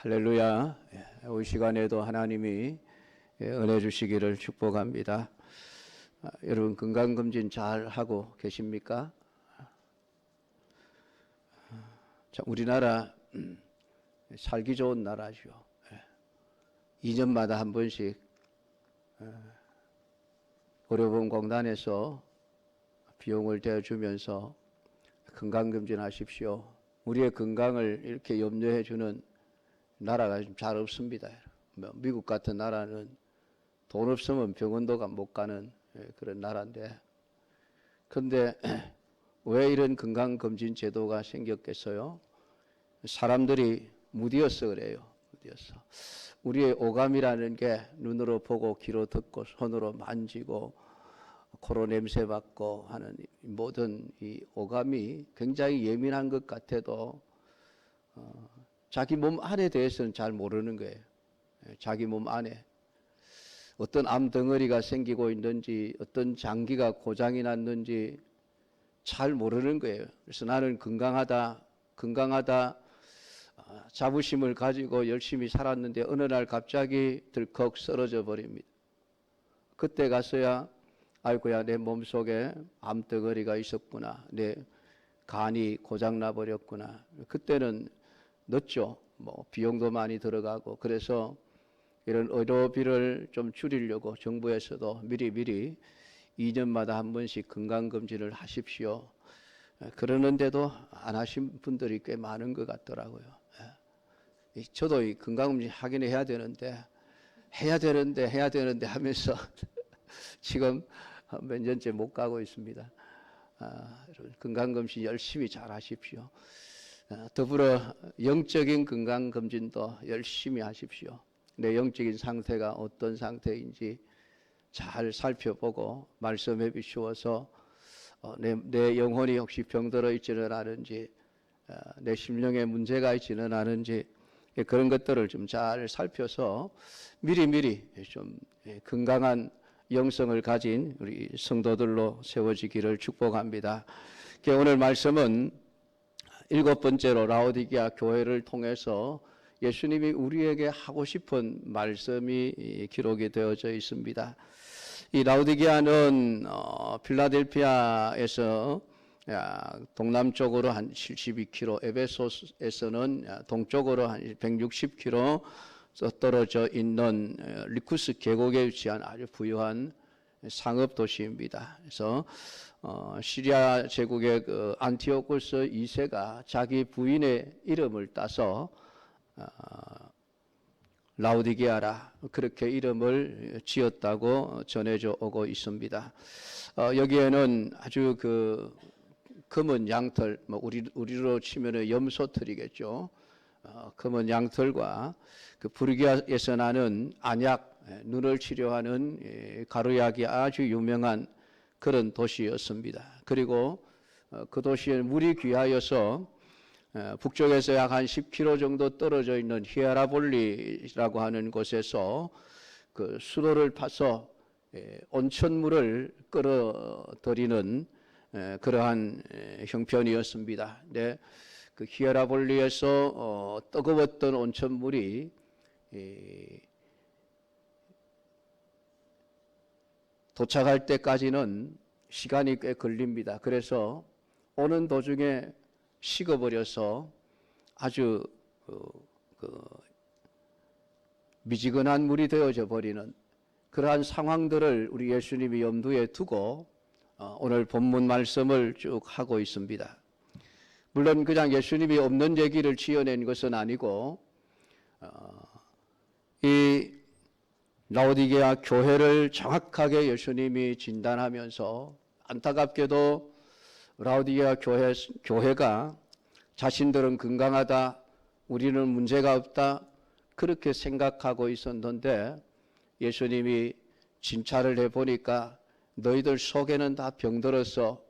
할렐루야. 이 시간에도 하나님이 은혜 주시기를 축복합니다. 여러분 건강검진 잘 하고 계십니까? 자, 우리나라 살기 좋은 나라죠. 2년마다 한 번씩 의료보험공단에서 비용을 대주면서 건강검진 하십시오. 우리의 건강을 이렇게 염려해 주는 나라가 좀 잘 없습니다. 미국 같은 나라는 돈 없으면 병원도 못 가는 그런 나라인데, 그런데 왜 이런 건강검진 제도가 생겼겠어요? 사람들이 무디어서 그래요. 무디어서. 우리의 오감이라는 게 눈으로 보고 귀로 듣고 손으로 만지고 코로 냄새 맡고 하는 모든 이 오감이 굉장히 예민한 것 같아도 자기 몸 안에 대해서는 잘 모르는 거예요. 자기 몸 안에 어떤 암 덩어리가 생기고 있는지, 어떤 장기가 고장이 났는지 잘 모르는 거예요. 그래서 나는 건강하다 자부심을 가지고 열심히 살았는데 어느 날 갑자기 들컥 쓰러져 버립니다. 그때 가서야 아이고야, 내 몸속에 암 덩어리가 있었구나, 내 간이 고장나 버렸구나. 그때는 늦죠. 비용도 많이 들어가고. 그래서 이런 의료비를 좀 줄이려고 정부에서도 미리 2년마다 한 번씩 건강검진을 하십시오. 그러는데도 안 하신 분들이 꽤 많은 것 같더라고요. 저도 이 건강검진 하긴 해야 되는데 하면서 지금 몇 년째 못 가고 있습니다. 건강검진 열심히 잘 하십시오. 더불어 영적인 건강검진도 열심히 하십시오. 내 영적인 상태가 어떤 상태인지 잘 살펴보고 말씀해 비추어서 내 영혼이 혹시 병들어 있지는 않은지, 내 심령에 문제가 있지는 않은지, 그런 것들을 좀 잘 살펴서 미리 좀 건강한 영성을 가진 우리 성도들로 세워지기를 축복합니다. 오늘 말씀은 7번째로 라오디게아 교회를 통해서 예수님이 우리에게 하고 싶은 말씀이 기록이 되어져 있습니다. 이 라오디게아는 필라델피아에서 동남쪽으로 한 72km, 에베소에서는 동쪽으로 한 160km 떨어져 있는 리쿠스 계곡에 위치한 아주 부유한 상업 도시입니다. 그래서 시리아 제국의 그 안티오코스 2세가 자기 부인의 이름을 따서 라오디게아라 그렇게 이름을 지었다고 전해져 오고 있습니다. 여기에는 아주 그 검은 양털, 우리로 치면은 염소털이겠죠. 검은 양털과 그 부르기아에서 나는 안약, 눈을 치료하는 가루약이 아주 유명한 그런 도시였습니다. 그리고 그 도시에 물이 귀하여서 북쪽에서 약 한 10km 정도 떨어져 있는 히에라볼리라고 하는 곳에서 그 수도를 파서 온천물을 끌어들이는 그러한 형편이었습니다. 근데 그 히에라볼리에서 뜨거웠던 온천물이 도착할 때까지는 시간이 꽤 걸립니다. 그래서 오는 도중에 식어버려서 아주 미지근한 물이 되어져 버리는 그러한 상황들을 우리 예수님이 염두에 두고 오늘 본문 말씀을 쭉 하고 있습니다. 물론 그냥 예수님이 없는 얘기를 지어낸 것은 아니고 이 라오디게아 교회를 정확하게 예수님이 진단하면서 안타깝게도 라오디게아 교회가 자신들은 건강하다, 우리는 문제가 없다 그렇게 생각하고 있었는데 예수님이 진찰을 해보니까 너희들 속에는 다 병들었어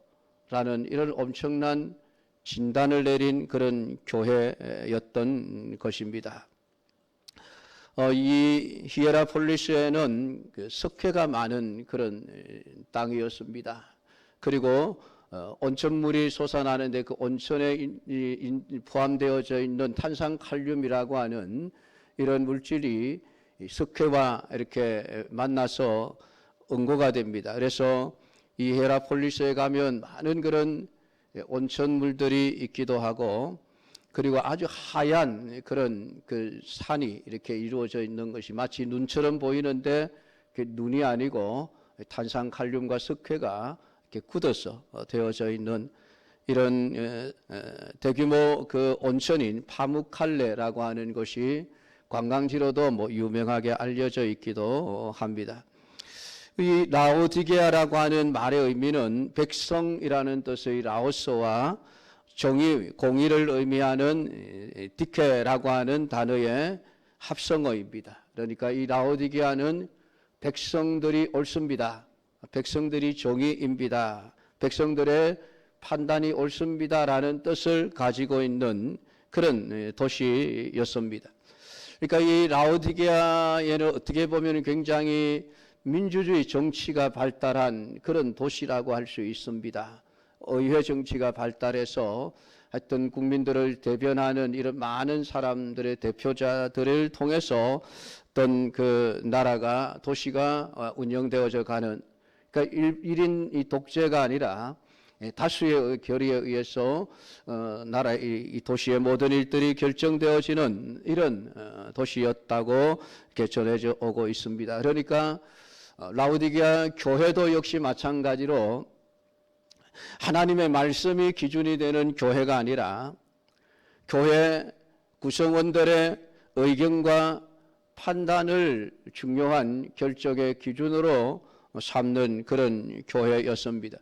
라는 이런 엄청난 진단을 내린 그런 교회였던 것입니다. 이 히에라폴리스에는 그 석회가 많은 그런 땅이었습니다. 그리고 온천물이 솟아나는데 그 온천에 포함되어져 있는 탄산칼륨이라고 하는 이런 물질이 석회와 이렇게 만나서 응고가 됩니다. 그래서 이 헤라폴리스에 가면 많은 그런 온천물들이 있기도 하고, 그리고 아주 하얀 그런 그 산이 이렇게 이루어져 있는 것이 마치 눈처럼 보이는데 그 눈이 아니고 탄산칼륨과 석회가 이렇게 굳어서 되어져 있는 이런 대규모 그 온천인 파묵칼레라고 하는 것이 관광지로도 뭐 유명하게 알려져 있기도 합니다. 이 라오디게아라고 하는 말의 의미는 백성이라는 뜻의 라오스와 정의, 공의를 의미하는 디케라고 하는 단어의 합성어입니다. 그러니까 이 라오디게아는 백성들이 옳습니다. 백성들이 정의입니다. 백성들의 판단이 옳습니다라는 뜻을 가지고 있는 그런 도시였습니다. 그러니까 이 라오디게아에는 어떻게 보면 굉장히 민주주의 정치가 발달한 그런 도시라고 할 수 있습니다. 의회 정치가 발달해서 하여튼 국민들을 대변하는 이런 많은 사람들의 대표자들을 통해서 어떤 그 나라가 도시가 운영되어져 가는, 그러니까 1인 이 독재가 아니라 다수의 결의에 의해서 나라 이 도시의 모든 일들이 결정되어지는 이런 도시였다고 이렇게 전해져 오고 있습니다. 그러니까 라오디게아 교회도 역시 마찬가지로 하나님의 말씀이 기준이 되는 교회가 아니라 교회 구성원들의 의견과 판단을 중요한 결정의 기준으로 삼는 그런 교회였습니다.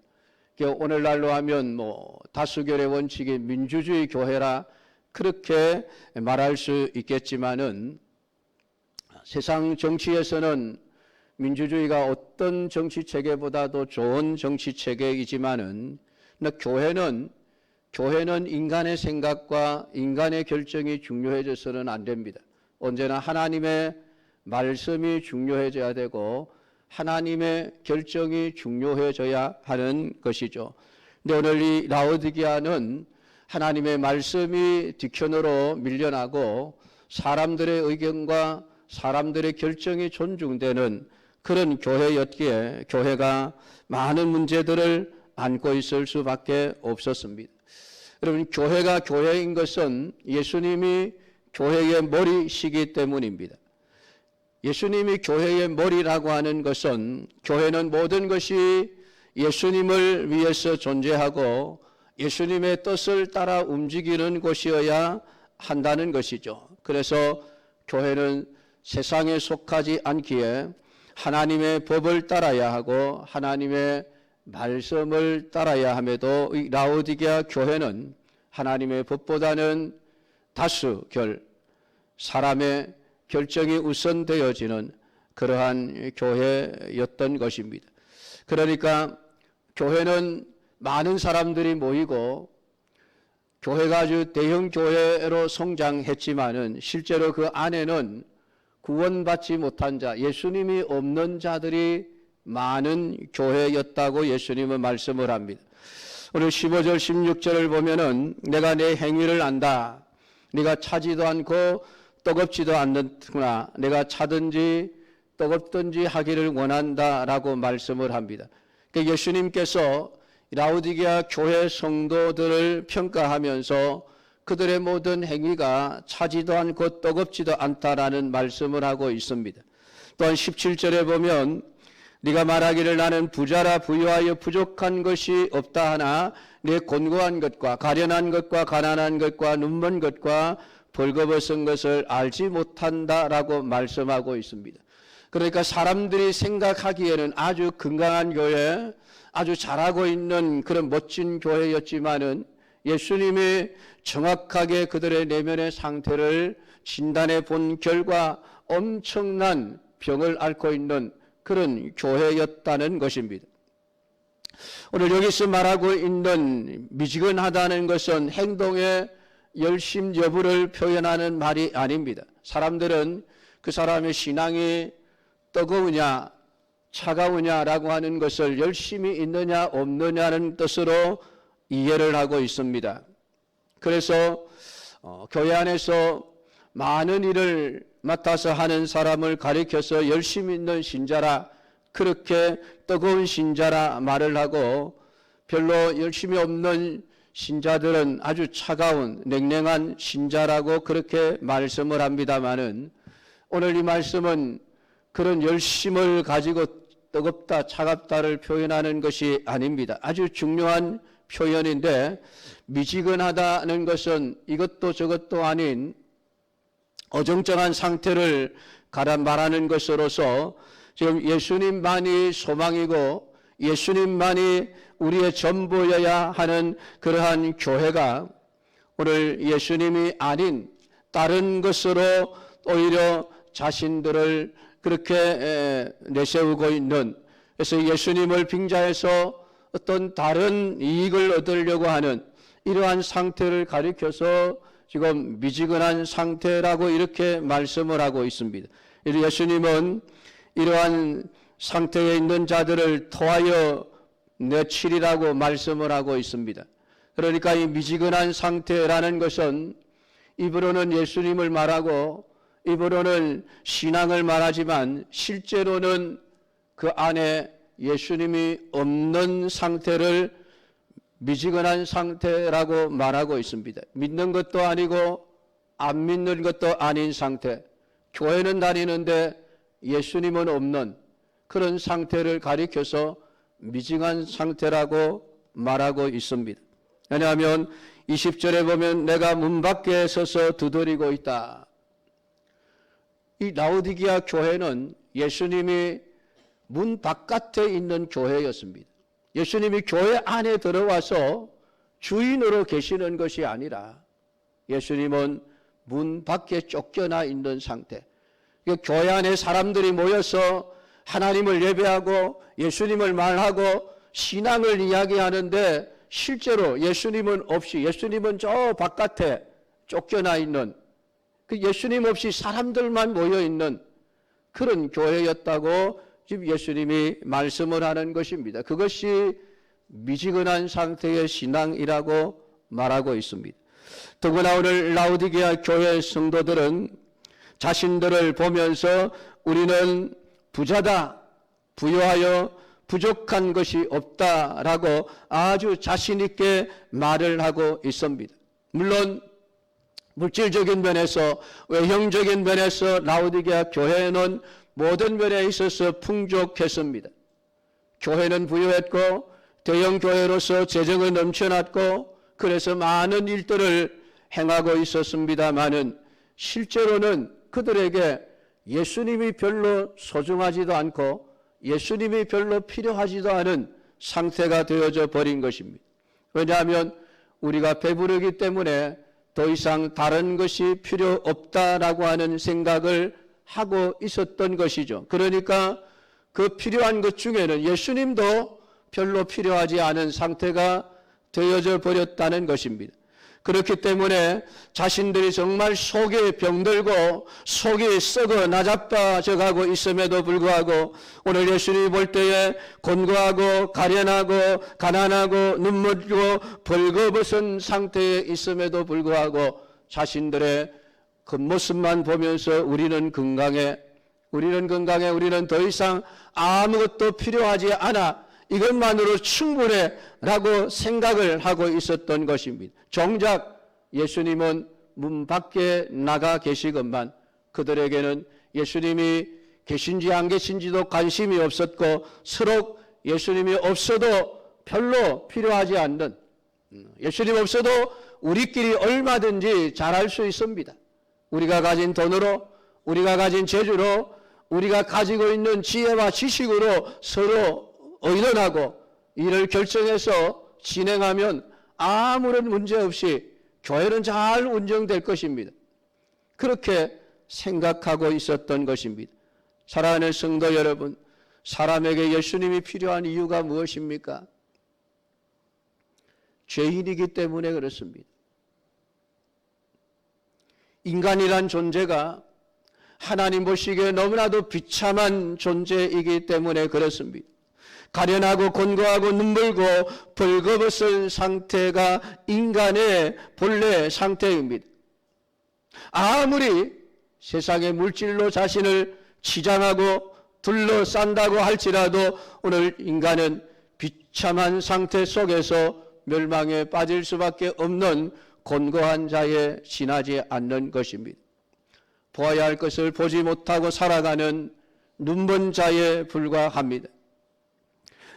오늘날로 하면 뭐 다수결의 원칙이 민주주의 교회라 그렇게 말할 수 있겠지만은 세상 정치에서는 민주주의가 어떤 정치 체계보다도 좋은 정치 체계이지만은 교회는 인간의 생각과 인간의 결정이 중요해져서는 안 됩니다. 언제나 하나님의 말씀이 중요해져야 되고 하나님의 결정이 중요해져야 하는 것이죠. 그런데 오늘 이 라오디게아는 하나님의 말씀이 뒷편으로 밀려나고 사람들의 의견과 사람들의 결정이 존중되는 그런 교회였기에 교회가 많은 문제들을 안고 있을 수밖에 없었습니다. 여러분, 교회가 교회인 것은 예수님이 교회의 머리시기 때문입니다. 예수님이 교회의 머리라고 하는 것은 교회는 모든 것이 예수님을 위해서 존재하고 예수님의 뜻을 따라 움직이는 곳이어야 한다는 것이죠. 그래서 교회는 세상에 속하지 않기에 하나님의 법을 따라야 하고 하나님의 말씀을 따라야 함에도 이 라오디게아 교회는 하나님의 법보다는 다수결, 사람의 결정이 우선되어지는 그러한 교회였던 것입니다. 그러니까 교회는 많은 사람들이 모이고 교회가 아주 대형 교회로 성장했지만은 실제로 그 안에는 구원받지 못한 자, 예수님이 없는 자들이 많은 교회였다고 예수님은 말씀을 합니다. 오늘 15절 16절을 보면은 내가 내 행위를 안다. 네가 차지도 않고 뜨겁지도 않는구나. 내가 차든지 뜨겁든지 하기를 원한다라고 말씀을 합니다. 그러니까 예수님께서 라오디게아 교회 성도들을 평가하면서 그들의 모든 행위가 차지도 않고 뜨겁지도 않다라는 말씀을 하고 있습니다. 또한 17절에 보면 네가 말하기를 나는 부자라 부유하여 부족한 것이 없다 하나 네 곤고한 것과 가련한 것과 가난한 것과 눈먼 것과 벌거벗은 것을 알지 못한다라고 말씀하고 있습니다. 그러니까 사람들이 생각하기에는 아주 건강한 교회, 아주 잘하고 있는 그런 멋진 교회였지만은 예수님이 정확하게 그들의 내면의 상태를 진단해 본 결과 엄청난 병을 앓고 있는 그런 교회였다는 것입니다. 오늘 여기서 말하고 있는 미지근하다는 것은 행동의 열심 여부를 표현하는 말이 아닙니다. 사람들은 그 사람의 신앙이 뜨거우냐 차가우냐라고 하는 것을 열심히 있느냐 없느냐는 뜻으로 이해를 하고 있습니다. 그래서 교회 안에서 많은 일을 맡아서 하는 사람을 가리켜서 열심히 있는 신자라, 그렇게 뜨거운 신자라 말을 하고, 별로 열심히 없는 신자들은 아주 차가운 냉랭한 신자라고 그렇게 말씀을 합니다마는, 오늘 이 말씀은 그런 열심을 가지고 뜨겁다 차갑다를 표현하는 것이 아닙니다. 아주 중요한 표현인데, 미지근하다는 것은 이것도 저것도 아닌 어정쩡한 상태를 말하는 것으로서, 지금 예수님만이 소망이고 예수님만이 우리의 전부여야 하는 그러한 교회가 오늘 예수님이 아닌 다른 것으로 오히려 자신들을 그렇게 내세우고 있는, 그래서 예수님을 빙자해서 어떤 다른 이익을 얻으려고 하는 이러한 상태를 가리켜서 지금 미지근한 상태라고 이렇게 말씀을 하고 있습니다. 예수님은 이러한 상태에 있는 자들을 토하여 내치리라고 말씀을 하고 있습니다. 그러니까 이 미지근한 상태라는 것은 입으로는 예수님을 말하고 입으로는 신앙을 말하지만 실제로는 그 안에 예수님이 없는 상태를 미지근한 상태라고 말하고 있습니다. 믿는 것도 아니고 안 믿는 것도 아닌 상태, 교회는 다니는데 예수님은 없는 그런 상태를 가리켜서 미지근한 상태라고 말하고 있습니다. 왜냐하면 20절에 보면 내가 문 밖에 서서 두드리고 있다. 이 라오디게아 교회는 예수님이 문 바깥에 있는 교회였습니다. 예수님이 교회 안에 들어와서 주인으로 계시는 것이 아니라 예수님은 문 밖에 쫓겨나 있는 상태. 교회 안에 사람들이 모여서 하나님을 예배하고 예수님을 말하고 신앙을 이야기하는데 실제로 예수님은 없이, 예수님은 저 바깥에 쫓겨나 있는, 그 예수님 없이 사람들만 모여 있는 그런 교회였다고 지금 예수님이 말씀을 하는 것입니다. 그것이 미지근한 상태의 신앙이라고 말하고 있습니다. 더구나 오늘 라오디게아 교회 성도들은 자신들을 보면서 우리는 부자다, 부유하여 부족한 것이 없다라고 아주 자신 있게 말을 하고 있습니다. 물론 물질적인 면에서, 외형적인 면에서 라오디게아 교회는 모든 면에 있어서 풍족했습니다. 교회는 부유했고 대형 교회로서 재정은 넘쳐났고 그래서 많은 일들을 행하고 있었습니다마는 실제로는 그들에게 예수님이 별로 소중하지도 않고 예수님이 별로 필요하지도 않은 상태가 되어져 버린 것입니다. 왜냐하면 우리가 배부르기 때문에 더 이상 다른 것이 필요 없다라고 하는 생각을 하고 있었던 것이죠. 그러니까 그 필요한 것 중에는 예수님도 별로 필요하지 않은 상태가 되어져 버렸다는 것입니다. 그렇기 때문에 자신들이 정말 속에 병들고 속이 썩어 나자빠져 가고 있음에도 불구하고 오늘 예수님이 볼 때에 곤고하고 가련하고 가난하고 눈물로 벌거벗은 상태에 있음에도 불구하고 자신들의 겉모습만 보면서 우리는 건강해, 우리는 더 이상 아무것도 필요하지 않아, 이것만으로 충분해 라고 생각을 하고 있었던 것입니다. 정작 예수님은 문 밖에 나가 계시건만 그들에게는 예수님이 계신지 안 계신지도 관심이 없었고 서로 예수님이 없어도 별로 필요하지 않는, 예수님 없어도 우리끼리 얼마든지 잘할 수 있습니다. 우리가 가진 돈으로, 우리가 가진 재주로, 우리가 가지고 있는 지혜와 지식으로 서로 의논하고 이를 결정해서 진행하면 아무런 문제 없이 교회는 잘 운영될 것입니다. 그렇게 생각하고 있었던 것입니다. 사랑하는 성도 여러분, 사람에게 예수님이 필요한 이유가 무엇입니까? 죄인이기 때문에 그렇습니다. 인간이란 존재가 하나님 보시기에 너무나도 비참한 존재이기 때문에 그렇습니다. 가련하고 곤고하고 눈물고 벌거벗은 상태가 인간의 본래 상태입니다. 아무리 세상의 물질로 자신을 치장하고 둘러싼다고 할지라도 오늘 인간은 비참한 상태 속에서 멸망에 빠질 수밖에 없는 곤고한 자에 지나지 않는 것입니다. 보아야 할 것을 보지 못하고 살아가는 눈먼 자에 불과합니다.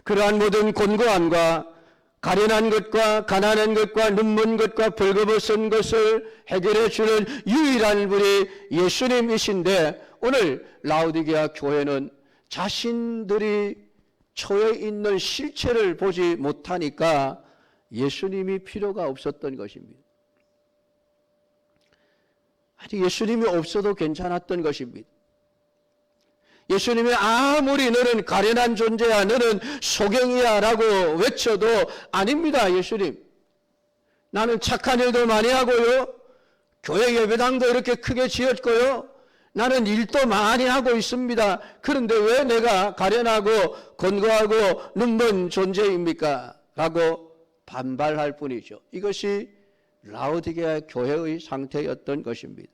그러한 모든 곤고함과 가련한 것과 가난한 것과 눈먼 것과 벌거벗은 것을 해결해 주는 유일한 분이 예수님이신데, 오늘 라오디게아 교회는 자신들이 처해 있는 실체를 보지 못하니까 예수님이 필요가 없었던 것입니다. 아니, 예수님이 없어도 괜찮았던 것입니다. 예수님이 아무리 너는 가련한 존재야, 너는 소경이야 라고 외쳐도 아닙니다. 예수님, 나는 착한 일도 많이 하고요, 교회 예배당도 이렇게 크게 지었고요, 나는 일도 많이 하고 있습니다. 그런데 왜 내가 가련하고 곤고하고 눈먼 존재입니까? 라고 반발할 뿐이죠. 이것이 라오디게아 교회의 상태였던 것입니다.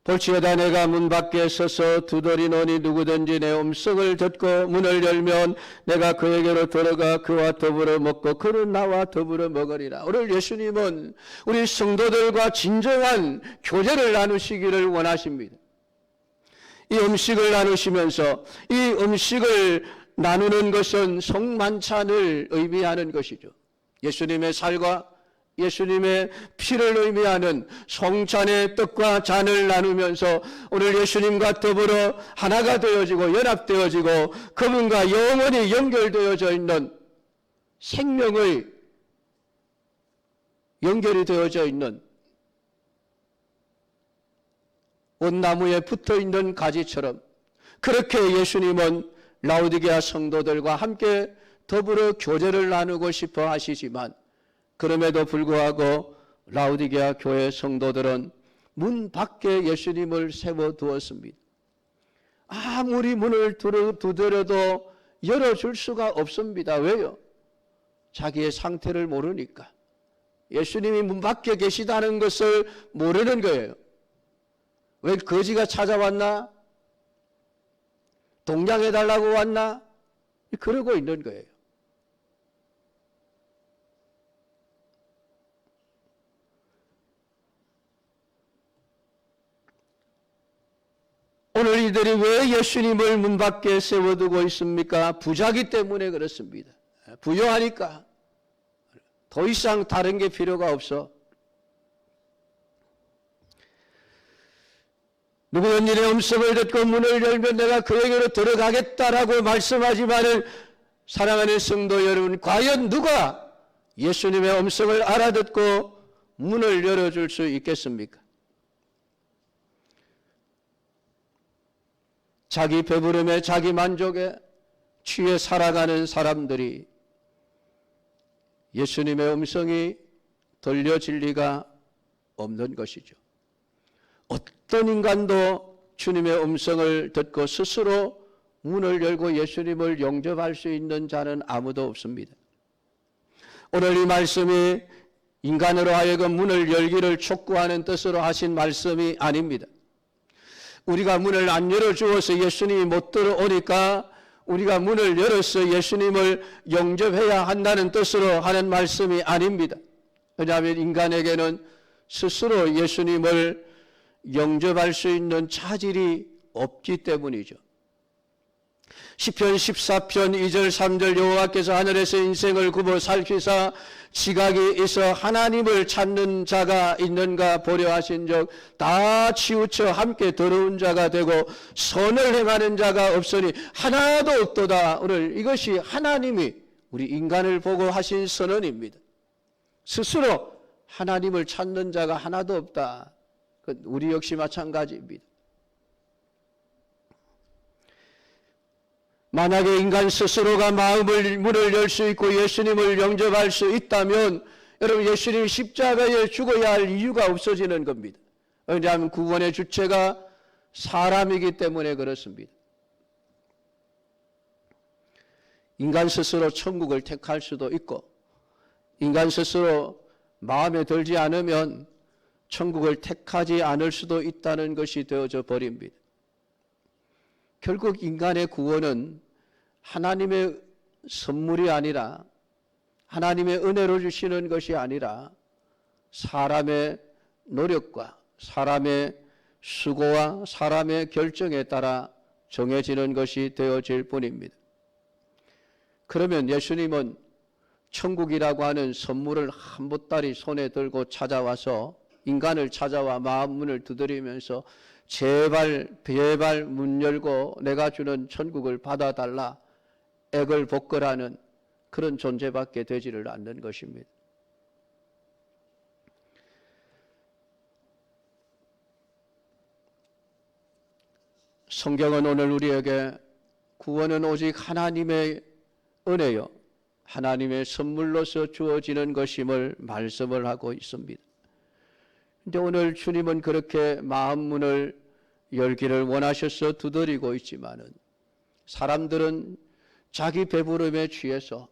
볼지어다 내가 문 밖에 서서 두드리노니 누구든지 내 음성을 듣고 문을 열면 내가 그에게로 들어가 그와 더불어 먹고 그는 나와 더불어 먹으리라. 오늘 예수님은 우리 성도들과 진정한 교제를 나누시기를 원하십니다. 이 음식을 나누시면서 이 음식을 나누는 것은 성만찬을 의미하는 것이죠. 예수님의 살과 예수님의 피를 의미하는 성찬의 떡과 잔을 나누면서 오늘 예수님과 더불어 하나가 되어지고 연합되어지고 그분과 영원히 연결되어져 있는 생명의 연결이 되어져 있는 온나무에 붙어있는 가지처럼 그렇게 예수님은 라오디게아 성도들과 함께 더불어 교제를 나누고 싶어 하시지만, 그럼에도 불구하고 라오디게아 교회 성도들은 문 밖에 예수님을 세워두었습니다. 아무리 문을 두드려도 열어줄 수가 없습니다. 왜요? 자기의 상태를 모르니까. 예수님이 문 밖에 계시다는 것을 모르는 거예요. 왜 거지가 찾아왔나? 동냥해달라고 왔나? 그러고 있는 거예요. 오늘 이들이 왜 예수님을 문 밖에 세워두고 있습니까? 부자기 때문에 그렇습니다. 부유하니까. 더 이상 다른 게 필요가 없어. 누구든지 음성을 듣고 문을 열면 내가 그에게로 들어가겠다라고 말씀하지만은, 사랑하는 성도 여러분, 과연 누가 예수님의 음성을 알아듣고 문을 열어줄 수 있겠습니까? 자기 배부름에 자기 만족에 취해 살아가는 사람들이 예수님의 음성이 들려질 리가 없는 것이죠. 어떤 인간도 주님의 음성을 듣고 스스로 문을 열고 예수님을 영접할 수 있는 자는 아무도 없습니다. 오늘 이 말씀이 인간으로 하여금 문을 열기를 촉구하는 뜻으로 하신 말씀이 아닙니다. 우리가 문을 안 열어주어서 예수님이 못 들어오니까 우리가 문을 열어서 예수님을 영접해야 한다는 뜻으로 하는 말씀이 아닙니다. 왜냐하면 인간에게는 스스로 예수님을 영접할 수 있는 차질이 없기 때문이죠. 시편 14편 2절 3절 여호와께서 하늘에서 인생을 굽어 살피사 지각이 있어 하나님을 찾는 자가 있는가 보려 하신 적 다 치우쳐 함께 더러운 자가 되고 선을 행하는 자가 없으니 하나도 없도다. 오늘 이것이 하나님이 우리 인간을 보고 하신 선언입니다. 스스로 하나님을 찾는 자가 하나도 없다. 우리 역시 마찬가지입니다. 만약에 인간 스스로가 마음을 문을 열 수 있고 예수님을 영접할 수 있다면 여러분, 예수님이 십자가에 죽어야 할 이유가 없어지는 겁니다. 왜냐하면 구원의 주체가 사람이기 때문에 그렇습니다. 인간 스스로 천국을 택할 수도 있고, 인간 스스로 마음에 들지 않으면 천국을 택하지 않을 수도 있다는 것이 되어져 버립니다. 결국 인간의 구원은 하나님의 선물이 아니라, 하나님의 은혜로 주시는 것이 아니라 사람의 노력과 사람의 수고와 사람의 결정에 따라 정해지는 것이 되어질 뿐입니다. 그러면 예수님은 천국이라고 하는 선물을 한 보따리 손에 들고 찾아와서 인간을 찾아와 마음 문을 두드리면서 제발 문 열고 내가 주는 천국을 받아달라 액을 복걸하는 그런 존재밖에 되지를 않는 것입니다. 성경은 오늘 우리에게 구원은 오직 하나님의 은혜요, 하나님의 선물로서 주어지는 것임을 말씀을 하고 있습니다. 그런데 오늘 주님은 그렇게 마음 문을 열기를 원하셔서 두드리고 있지만은 사람들은 자기 배부름에 취해서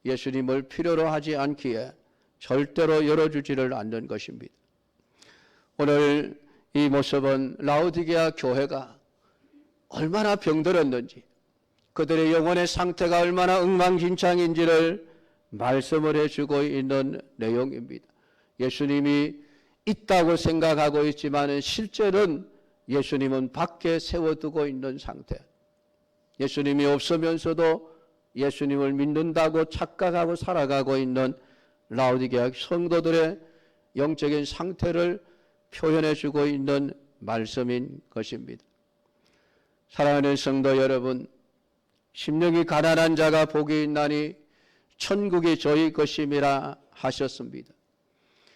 예수님을 필요로 하지 않기에 절대로 열어주지를 않는 것입니다. 오늘 이 모습은 라오디게아 교회가 얼마나 병들었는지, 그들의 영혼의 상태가 얼마나 엉망진창인지를 말씀을 해주고 있는 내용입니다. 예수님이 있다고 생각하고 있지만 실제로는 예수님은 밖에 세워두고 있는 상태, 예수님이 없으면서도 예수님을 믿는다고 착각하고 살아가고 있는 라오디게아 성도들의 영적인 상태를 표현해주고 있는 말씀인 것입니다. 사랑하는 성도 여러분, 심령이 가난한 자가 복이 있나니 천국이 저희 것임이라 하셨습니다.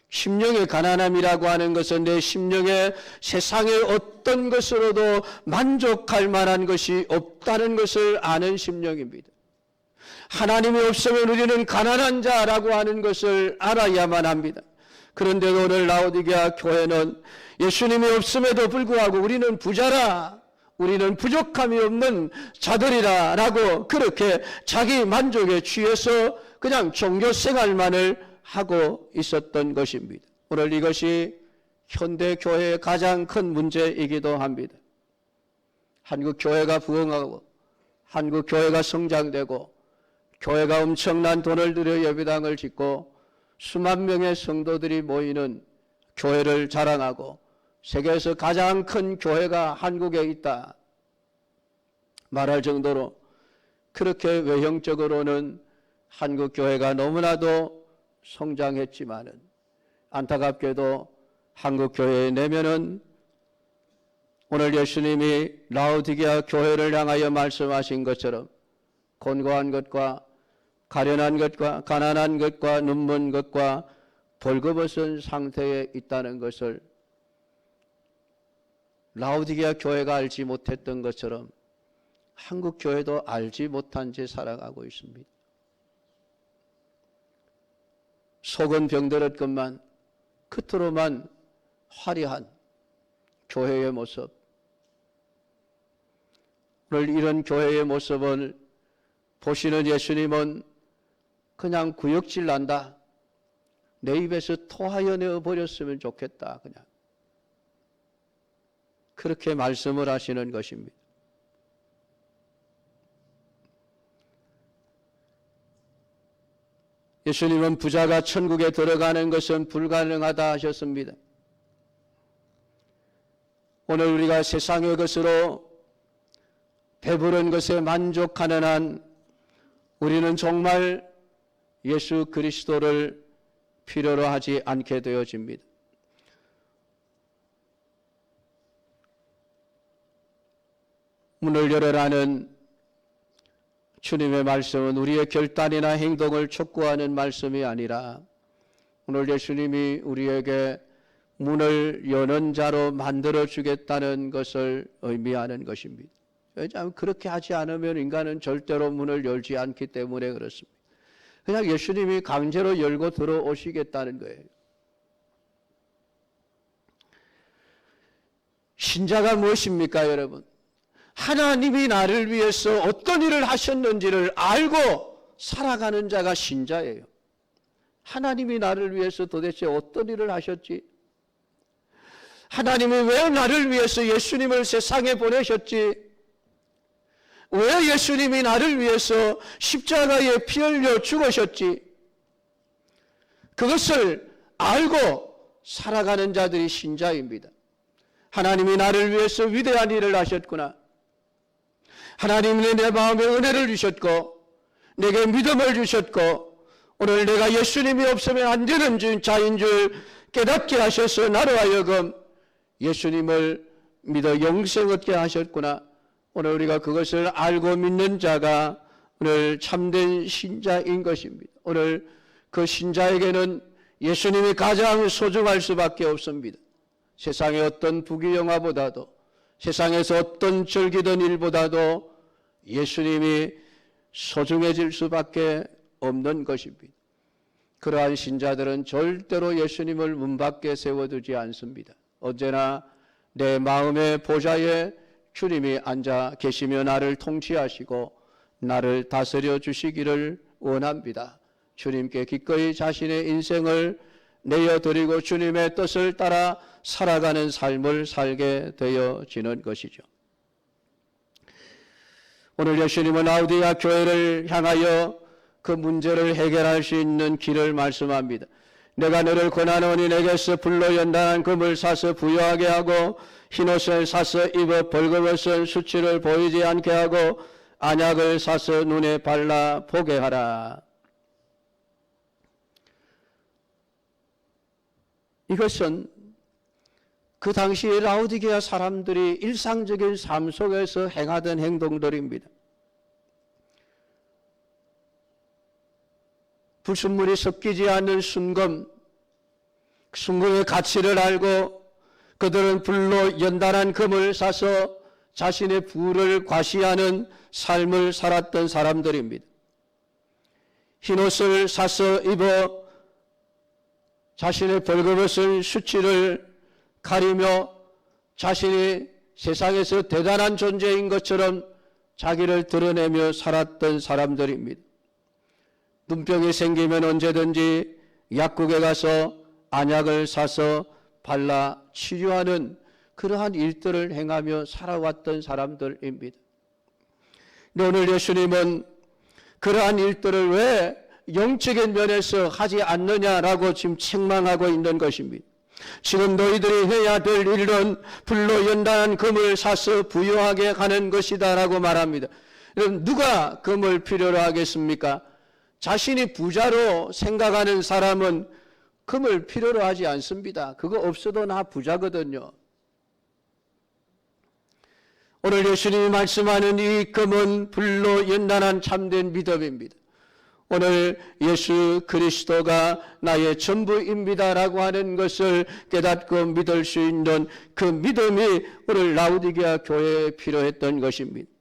심령의 가난함이라고 하는 것은 내 심령에 세상의 어떤 것으로도 만족할 만한 것이 없다는 것을 아는 심령입니다. 하나님이 없으면 우리는 가난한 자라고 하는 것을 알아야만 합니다. 그런데 오늘 라오디게아 교회는 예수님이 없음에도 불구하고 우리는 부자라, 우리는 부족함이 없는 자들이라 라고 그렇게 자기 만족에 취해서 그냥 종교생활만을 하고 있었던 것입니다. 오늘 이것이 현대교회의 가장 큰 문제이기도 합니다. 한국교회가 부흥하고 한국교회가 성장되고 교회가 엄청난 돈을 들여 예배당을 짓고 수만 명의 성도들이 모이는 교회를 자랑하고 세계에서 가장 큰 교회가 한국에 있다 말할 정도로 그렇게 외형적으로는 한국 교회가 너무나도 성장했지만은 안타깝게도 한국 교회의 내면은 오늘 예수님이 라오디게아 교회를 향하여 말씀하신 것처럼 곤고한 것과 가련한 것과 가난한 것과 눈먼 것과 벌거벗은 상태에 있다는 것을 라오디게아 교회가 알지 못했던 것처럼 한국 교회도 알지 못한 채 살아가고 있습니다. 속은 병들었건만 겉으로만 화려한 교회의 모습, 오늘 이런 교회의 모습을 보시는 예수님은 그냥 구역질 난다, 내 입에서 토하여 내어버렸으면 좋겠다, 그냥 그렇게 말씀을 하시는 것입니다. 예수님은 부자가 천국에 들어가는 것은 불가능하다 하셨습니다. 오늘 우리가 세상의 것으로 배부른 것에 만족하는 한 우리는 정말 예수 그리스도를 필요로 하지 않게 되어집니다. 문을 열어라는 주님의 말씀은 우리의 결단이나 행동을 촉구하는 말씀이 아니라 오늘 예수님이 우리에게 문을 여는 자로 만들어 주겠다는 것을 의미하는 것입니다. 왜냐하면 그렇게 하지 않으면 인간은 절대로 문을 열지 않기 때문에 그렇습니다. 그냥 예수님이 강제로 열고 들어오시겠다는 거예요. 신자가 무엇입니까, 여러분? 하나님이 나를 위해서 어떤 일을 하셨는지를 알고 살아가는 자가 신자예요. 하나님이 나를 위해서 도대체 어떤 일을 하셨지? 하나님이 왜 나를 위해서 예수님을 세상에 보내셨지? 왜 예수님이 나를 위해서 십자가에 피 흘려 죽으셨지? 그것을 알고 살아가는 자들이 신자입니다. 하나님이 나를 위해서 위대한 일을 하셨구나. 하나님이 내 마음에 은혜를 주셨고 내게 믿음을 주셨고 오늘 내가 예수님이 없으면 안 되는 자인 줄 깨닫게 하셔서 나로 하여금 예수님을 믿어 영생 얻게 하셨구나. 오늘 우리가 그것을 알고 믿는 자가 오늘 참된 신자인 것입니다. 오늘 그 신자에게는 예수님이 가장 소중할 수밖에 없습니다. 세상의 어떤 부귀영화보다도 세상에서 어떤 즐기던 일보다도 예수님이 소중해질 수밖에 없는 것입니다. 그러한 신자들은 절대로 예수님을 문 밖에 세워두지 않습니다. 언제나 내 마음의 보좌에 주님이 앉아 계시며 나를 통치하시고 나를 다스려 주시기를 원합니다. 주님께 기꺼이 자신의 인생을 내어드리고 주님의 뜻을 따라 살아가는 삶을 살게 되어지는 것이죠. 오늘 예수님은 라우디게아 교회를 향하여 그 문제를 해결할 수 있는 길을 말씀합니다. 내가 너를 권하노니 내게서 불로 연단한 금을 사서 부여하게 하고 흰옷을 사서 입어 벌거벗은 수치를 보이지 않게 하고 안약을 사서 눈에 발라 보게 하라. 이것은 그 당시 라우디게아 사람들이 일상적인 삶 속에서 행하던 행동들입니다. 불순물이 섞이지 않는 순금, 순금의 가치를 알고 그들은 불로 연단한 금을 사서 자신의 부를 과시하는 삶을 살았던 사람들입니다. 흰옷을 사서 입어 자신의 벌거벗은 수치를 가리며 자신이 세상에서 대단한 존재인 것처럼 자기를 드러내며 살았던 사람들입니다. 눈병이 생기면 언제든지 약국에 가서 안약을 사서 발라 치료하는 그러한 일들을 행하며 살아왔던 사람들입니다. 오늘 예수님은 그러한 일들을 왜 영적인 면에서 하지 않느냐라고 지금 책망하고 있는 것입니다. 지금 너희들이 해야 될 일은 불로 연단한 금을 사서 부여하게 하는 것이다 라고 말합니다. 여러분, 누가 금을 필요로 하겠습니까? 자신이 부자로 생각하는 사람은 금을 필요로 하지 않습니다. 그거 없어도 나 부자거든요. 오늘 예수님이 말씀하는 이 금은 불로 연단한 참된 믿음입니다. 오늘 예수 그리스도가 나의 전부입니다라고 하는 것을 깨닫고 믿을 수 있는 그 믿음이 오늘 라우디게아 교회에 필요했던 것입니다.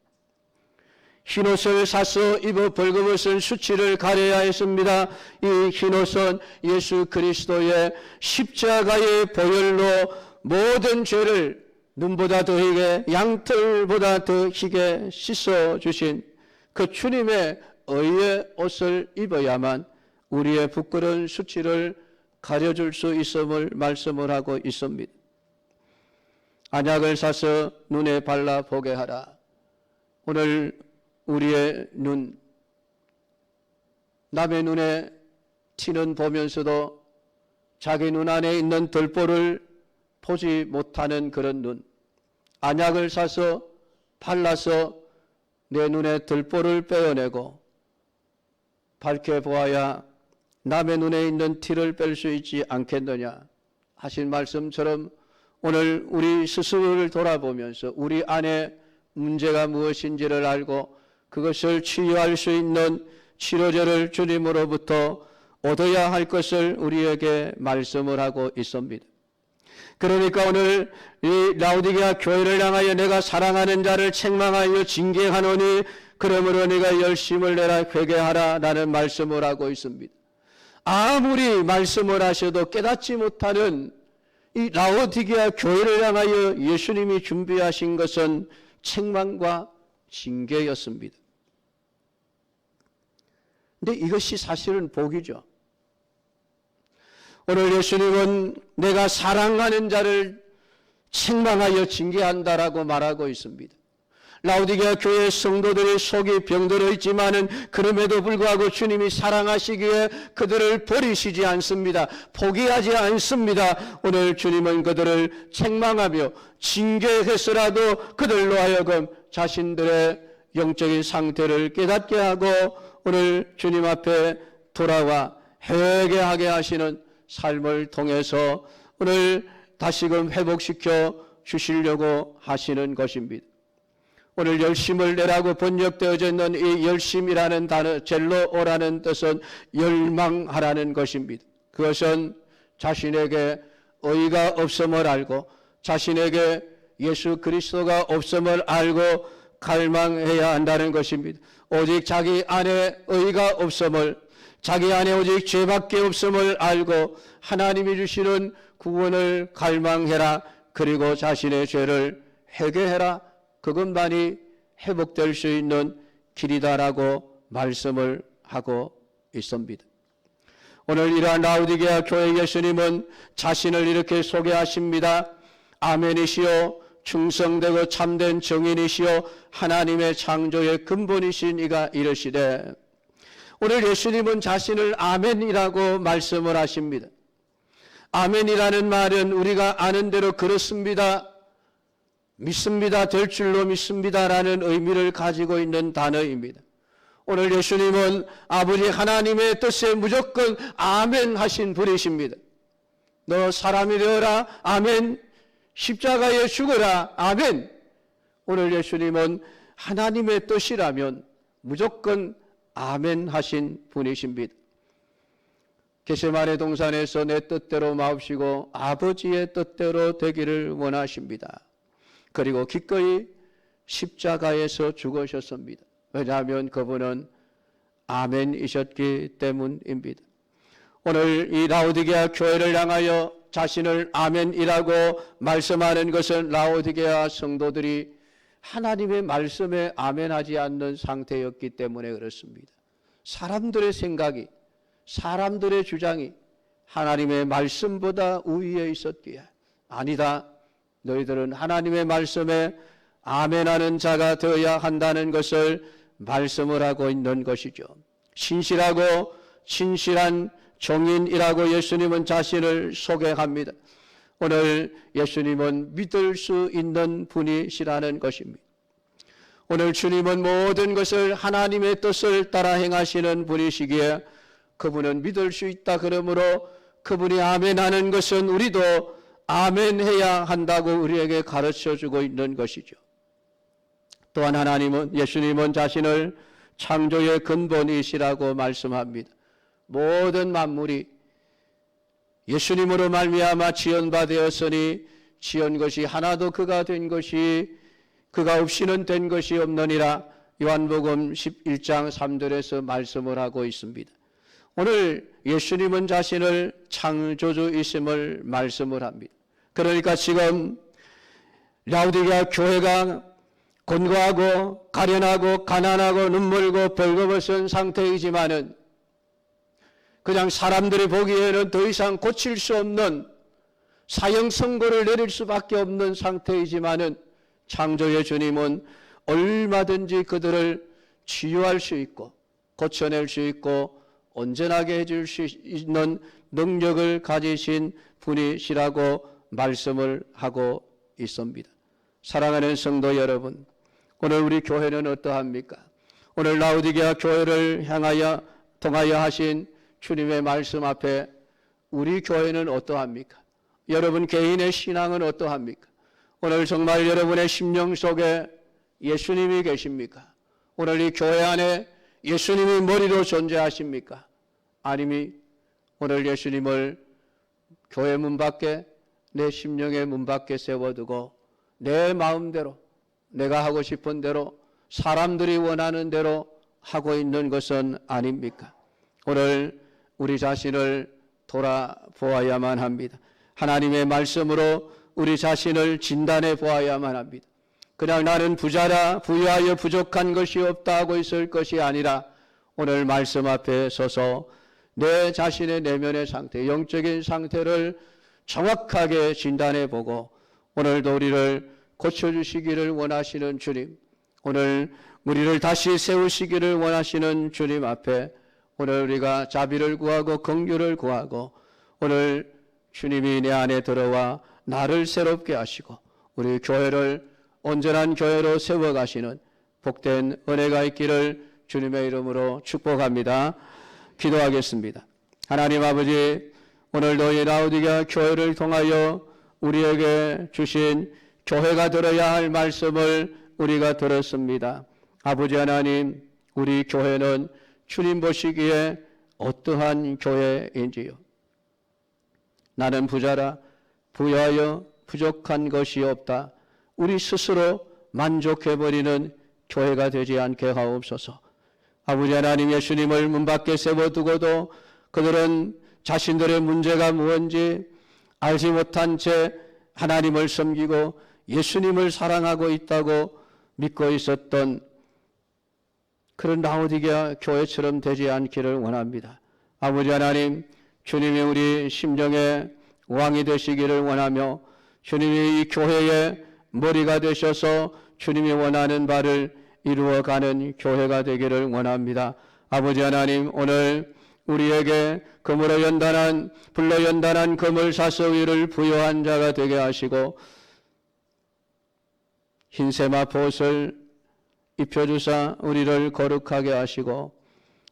흰옷을 사서 입어 벌거벗은 수치를 가려야 했습니다. 이 흰옷은 예수 그리스도의 십자가의 보혈로 모든 죄를 눈보다 더 희게 양털보다 더 희게 씻어주신 그 주님의 의의 옷을 입어야만 우리의 부끄러운 수치를 가려줄 수 있음을 말씀을 하고 있습니다. 안약을 사서 눈에 발라 보게 하라. 오늘 우리의 눈, 남의 눈에 티는 보면서도 자기 눈 안에 있는 들보를 보지 못하는 그런 눈, 안약을 사서 발라서 내 눈에 들보를 빼어내고 밝게 보아야 남의 눈에 있는 티를 뺄 수 있지 않겠느냐 하신 말씀처럼 오늘 우리 스스로를 돌아보면서 우리 안에 문제가 무엇인지를 알고 그것을 치유할 수 있는 치료제를 주님으로부터 얻어야 할 것을 우리에게 말씀을 하고 있습니다. 그러니까 오늘 이 라우디게아 교회를 향하여 내가 사랑하는 자를 책망하여 징계하노니 그러므로 네가 열심을 내라 회개하라 라는 말씀을 하고 있습니다. 아무리 말씀을 하셔도 깨닫지 못하는 이 라오디게아 교회를 향하여 예수님이 준비하신 것은 책망과 징계였습니다. 근데 이것이 사실은 복이죠. 오늘 예수님은 내가 사랑하는 자를 책망하여 징계한다라고 말하고 있습니다. 라오디게아 교회 성도들의 속이 병들어 있지만은 그럼에도 불구하고 주님이 사랑하시기에 그들을 버리시지 않습니다. 포기하지 않습니다. 오늘 주님은 그들을 책망하며 징계해서라도 그들로 하여금 자신들의 영적인 상태를 깨닫게 하고 오늘 주님 앞에 돌아와 회개하게 하시는 삶을 통해서 오늘 다시금 회복시켜 주시려고 하시는 것입니다. 오늘 열심을 내라고 번역되어져 있는 이 열심이라는 단어, 젤로오라는 뜻은 열망하라는 것입니다. 그것은 자신에게 의가 없음을 알고 자신에게 예수 그리스도가 없음을 알고 갈망해야 한다는 것입니다. 오직 자기 안에 의가 없음을, 자기 안에 오직 죄밖에 없음을 알고 하나님이 주시는 구원을 갈망해라. 그리고 자신의 죄를 회개해라. 그것만이 회복될 수 있는 길이다라고 말씀을 하고 있습니다. 오늘 이러한 라오디게아 교회 예수님은 자신을 이렇게 소개하십니다. 아멘이시오, 충성되고 참된 정인이시오, 하나님의 창조의 근본이신 이가 이르시되, 오늘 예수님은 자신을 아멘이라고 말씀을 하십니다. 아멘이라는 말은 우리가 아는 대로 그렇습니다, 믿습니다, 될 줄로 믿습니다라는 의미를 가지고 있는 단어입니다. 오늘 예수님은 아버지 하나님의 뜻에 무조건 아멘 하신 분이십니다. 너 사람이 되어라, 아멘. 십자가에 죽어라, 아멘. 오늘 예수님은 하나님의 뜻이라면 무조건 아멘 하신 분이십니다. 겟세마네 동산에서 내 뜻대로 마옵시고 아버지의 뜻대로 되기를 원하십니다. 그리고 기꺼이 십자가에서 죽으셨습니다. 왜냐하면 그분은 아멘이셨기 때문입니다. 오늘 이 라오디게아 교회를 향하여 자신을 아멘이라고 말씀하는 것은 라오디게아 성도들이 하나님의 말씀에 아멘하지 않는 상태였기 때문에 그렇습니다. 사람들의 생각이, 사람들의 주장이 하나님의 말씀보다 우위에 있었기에 아니다, 너희들은 하나님의 말씀에 아멘하는 자가 되어야 한다는 것을 말씀을 하고 있는 것이죠. 신실하고 진실한 종인이라고 예수님은 자신을 소개합니다. 오늘 예수님은 믿을 수 있는 분이시라는 것입니다. 오늘 주님은 모든 것을 하나님의 뜻을 따라 행하시는 분이시기에 그분은 믿을 수 있다. 그러므로 그분이 아멘하는 것은 우리도 아멘해야 한다고 우리에게 가르쳐주고 있는 것이죠. 또한 하나님은, 예수님은 자신을 창조의 근본이시라고 말씀합니다. 모든 만물이 예수님으로 말미암아 지은 바 되었으니 지은 것이 하나도 그가 된 것이 그가 없이는 된 것이 없느니라. 요한복음 11장 3절에서 말씀을 하고 있습니다. 오늘 예수님은 자신을 창조주이심을 말씀을 합니다. 그러니까 지금 라오디게아 교회가 곤고하고 가련하고 가난하고 눈물고 벌거벗은 상태이지만은 그냥 사람들이 보기에는 더 이상 고칠 수 없는 사형 선고를 내릴 수밖에 없는 상태이지만은 창조의 주님은 얼마든지 그들을 치유할 수 있고 고쳐낼 수 있고 온전하게 해줄 수 있는 능력을 가지신 분이시라고 말씀을 하고 있습니다. 사랑하는 성도 여러분, 오늘 우리 교회는 어떠합니까? 오늘 라오디게아 교회를 향하여 통하여 하신 주님의 말씀 앞에 우리 교회는 어떠합니까? 여러분 개인의 신앙은 어떠합니까? 오늘 정말 여러분의 심령 속에 예수님이 계십니까? 오늘 이 교회 안에 예수님이 머리로 존재하십니까? 아니면 오늘 예수님을 교회 문 밖에, 내 심령의 문 밖에 세워두고 내 마음대로, 내가 하고 싶은 대로, 사람들이 원하는 대로 하고 있는 것은 아닙니까? 오늘 우리 자신을 돌아보아야만 합니다. 하나님의 말씀으로 우리 자신을 진단해 보아야만 합니다. 그냥 나는 부자라 부유하여 부족한 것이 없다 하고 있을 것이 아니라 오늘 말씀 앞에 서서 내 자신의 내면의 상태, 영적인 상태를 정확하게 진단해 보고 오늘도 우리를 고쳐주시기를 원하시는 주님, 오늘 우리를 다시 세우시기를 원하시는 주님 앞에 오늘 우리가 자비를 구하고 긍휼을 구하고 오늘 주님이 내 안에 들어와 나를 새롭게 하시고 우리 교회를 온전한 교회로 세워가시는 복된 은혜가 있기를 주님의 이름으로 축복합니다. 기도하겠습니다. 하나님 아버지, 오늘도 이 라오디게아 교회를 통하여 우리에게 주신 교회가 들어야 할 말씀을 우리가 들었습니다. 아버지 하나님, 우리 교회는 주님 보시기에 어떠한 교회인지요? 나는 부자라 부유하여 부족한 것이 없다. 우리 스스로 만족해버리는 교회가 되지 않게 하옵소서. 아버지 하나님, 예수님을 문 밖에 세워두고도 그들은 자신들의 문제가 무엇인지 알지 못한 채 하나님을 섬기고 예수님을 사랑하고 있다고 믿고 있었던 그런 라오디게아 교회처럼 되지 않기를 원합니다. 아버지 하나님, 주님이 우리 심령의 왕이 되시기를 원하며 주님이 이 교회의 머리가 되셔서 주님이 원하는 바를 이루어가는 교회가 되기를 원합니다. 아버지 하나님, 오늘 우리에게 금으로 연단한 불로 연단한 금을 사서 위를 부여한 자가 되게 하시고 흰세마 보옷을 입혀주사 우리를 거룩하게 하시고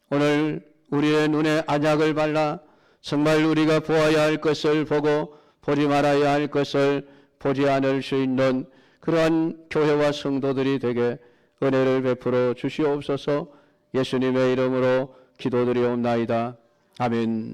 오늘 우리의 눈에 안약을 발라 정말 우리가 보아야 할 것을 보고 보지 말아야 할 것을 보지 않을 수 있는 그러한 교회와 성도들이 되게 은혜를 베풀어 주시옵소서. 예수님의 이름으로 기도드리옵나이다. 아멘.